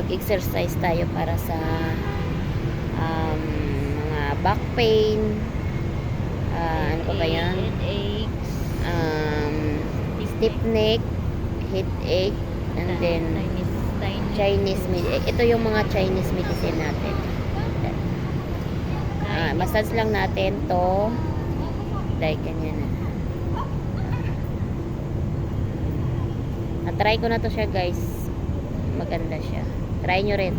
mag-exercise tayo para sa mga back pain, ano pa ba yan? Headaches, Stiff neck, headache, and then Chinese medicine. Ito yung mga Chinese medicine natin. Massage lang natin to. Like ganyan na. Try ko na to siya, guys. Maganda siya. Try nyo rin.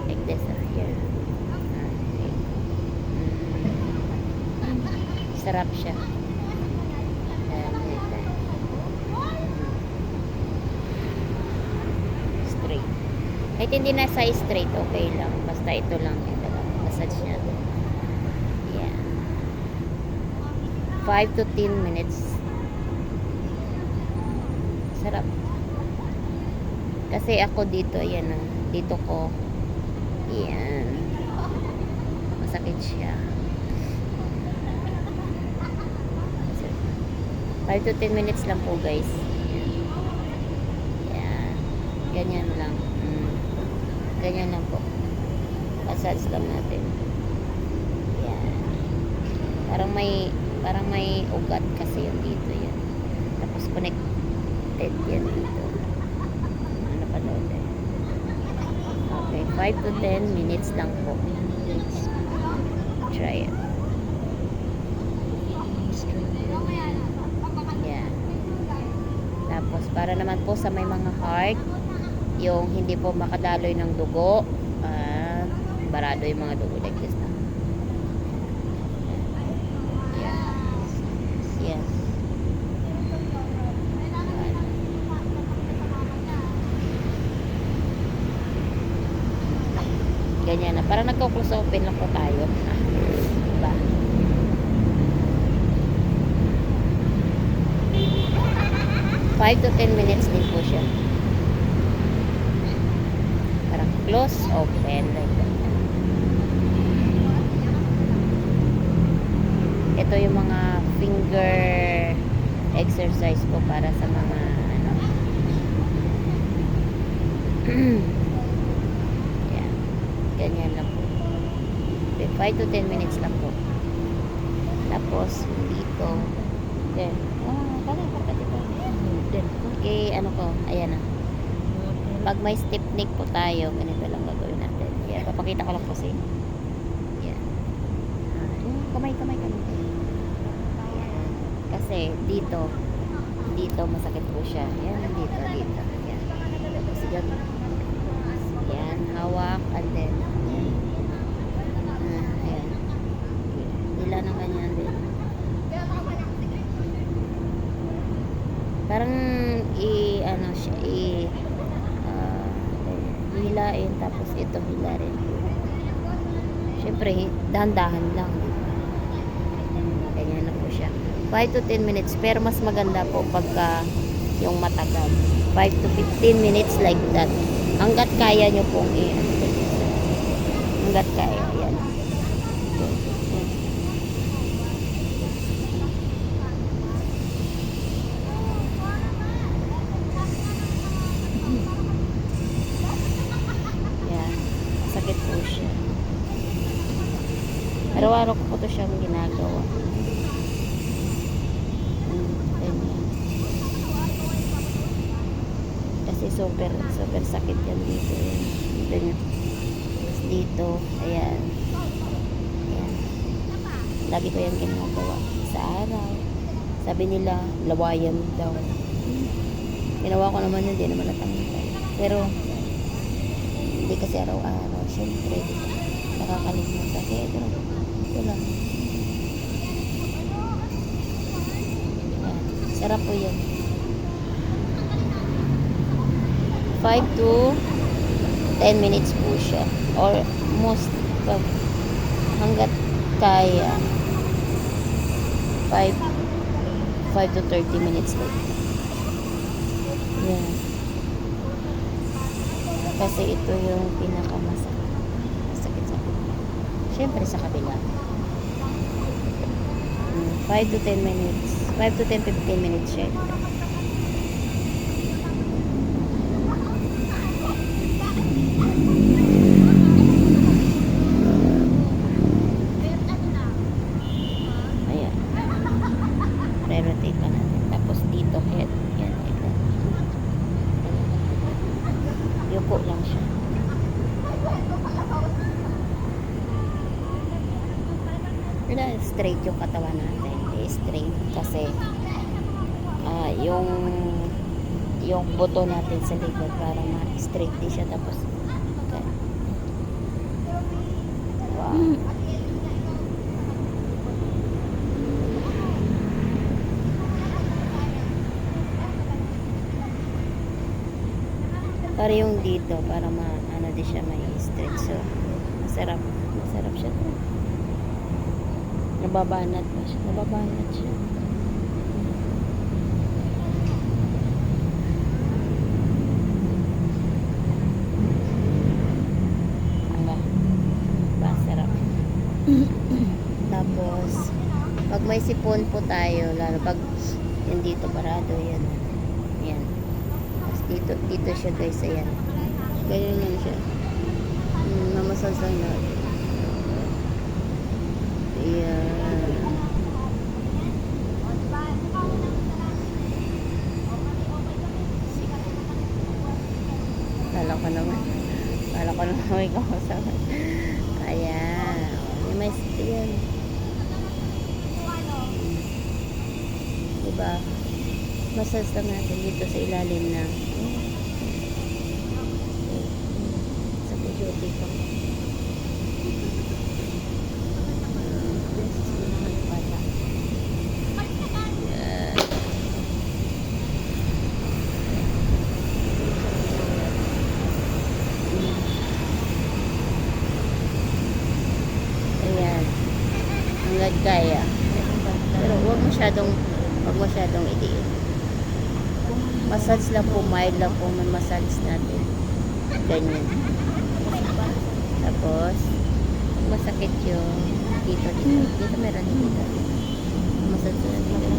Like this. Here. Okay. Sarap siya. Straight. Kahit hindi na sa straight, okay lang. Basta ito lang. Ito lang. Massage niya. Yeah. 5 to 10 minutes. Sarap. Kasi ako dito, ayan o. Dito ko. Ayan. Masakit siya. 5 to 10 minutes lang po, guys. Ayan. Ayan. Ganyan lang. Ganyan lang po. Massage lang natin. Ayan. Parang may ugat kasi yung dito yan. Tapos connected yan dito. Ano pa daw tayo? Okay, 5 to 10 minutes lang po. Try it. Yan. Tapos para naman po sa may mga heart, yung hindi po makadaloy ng dugo, barado yung mga dugo like this na. Yes. Ganyan na. Parang nagko-close open lang po tayo. Diba? Five to 10 minutes din po siya. Parang close open like that. Ito yung mga finger exercise po para sa mga ano. Yan. Ganyan lang po. 5 to 10 minutes lang po. Tapos dito. Then, okay, ano ko, ayan na. Pag may stiff neck po tayo, ganito lang gagawin natin. Yan, papakita ko lang po sa inyo. Yan. Kamay. Yan. Kasi dito masakit po siya. Yan, dito. Yan. Tapos yan, hawak, and then, ayan. Dila ng ganyan din. Parang hilain, tapos ito hila rin. Syempre, dahan-dahan lang. Ganyan na po siya. 5 to 10 minutes, pero mas maganda po pagka yung matagal. 5 to 15 minutes like that. Hanggat kaya nyo pong hanggat kaya. Yan. Sakit po siya. Araw-araw ko po ito siyang ginagawa. Ganyan. Kasi super sakit yan dito. Dito. Ayan. Lagi ko yung ginagawa sa araw. Sabi nila, lawayan daw. Ginawa ko naman yun, hindi naman natanggal. Pero, hindi kasi araw-araw. Siyempre, nakakalimutan. Kaya ito lang. Ayan. Sarap po yan. 5 to 10 minutes po siya. Or most, hanggat kaya. 5 to 30 minutes lang. Yan. Kasi ito yung pinakamasakit. Masakit-sakit. Siyempre sa kabila. 5 to 10 minutes. 5 to 10-15 minutes siya. straight yung katawan natin. I-straight kasi yung buto natin sa likod para ma-straight din siya. Tapos okay. Wow. Para yung dito, para ano din siya may stretch. So, masarap. Masarap siya. Nababanat pa siya. Nababanat siya. Masarap. Tapos, pag may sipon po tayo, lalo pag yung dito parado, yan. Yan. Dito siya guys, ayan. Ganyan lang siya. Namasasan natin. Ayan. Kala ko naman may kausap. Ayan. May yan. Diba? Massage lang natin dito sa ilalim na sa pujote ko. Ayan. Hanggang kaya. Pero huwag masyadong idiin. Massage lang po, mild lang po may massage natin. Ganyan. Tapos, masakit yung dito. Dito meron dito. Massage natin.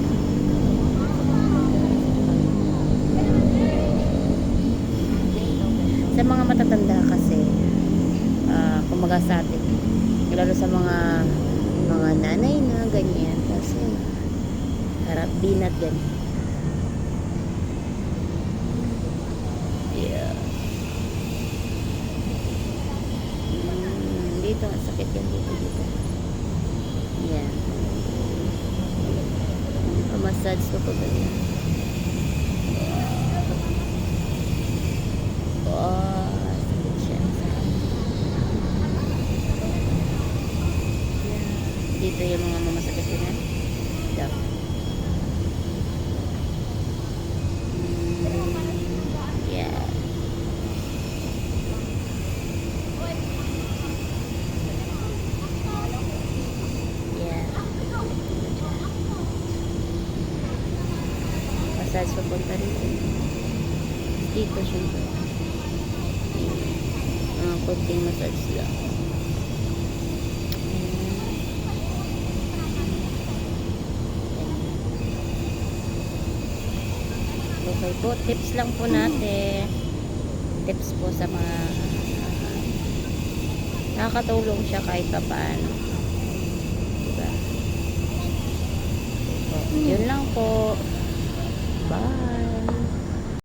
Sa mga matatanda kasi, kumaga sa atin, lalo sa mga nanay na ganyan. Kasi, harap binat ganyan. Yeah. Dito, ang sakit yan dito. Yan. Massage ko po ganyan. Sakit siya. Dito yung mga mamasakit yan. Dito. Massage papunta rito. Dito syempre. Kunting massage lang. Okay po, tips lang po natin. Tips po sa mga nakakatulong siya kahit pa paano. Diba? Yun lang po. Bye.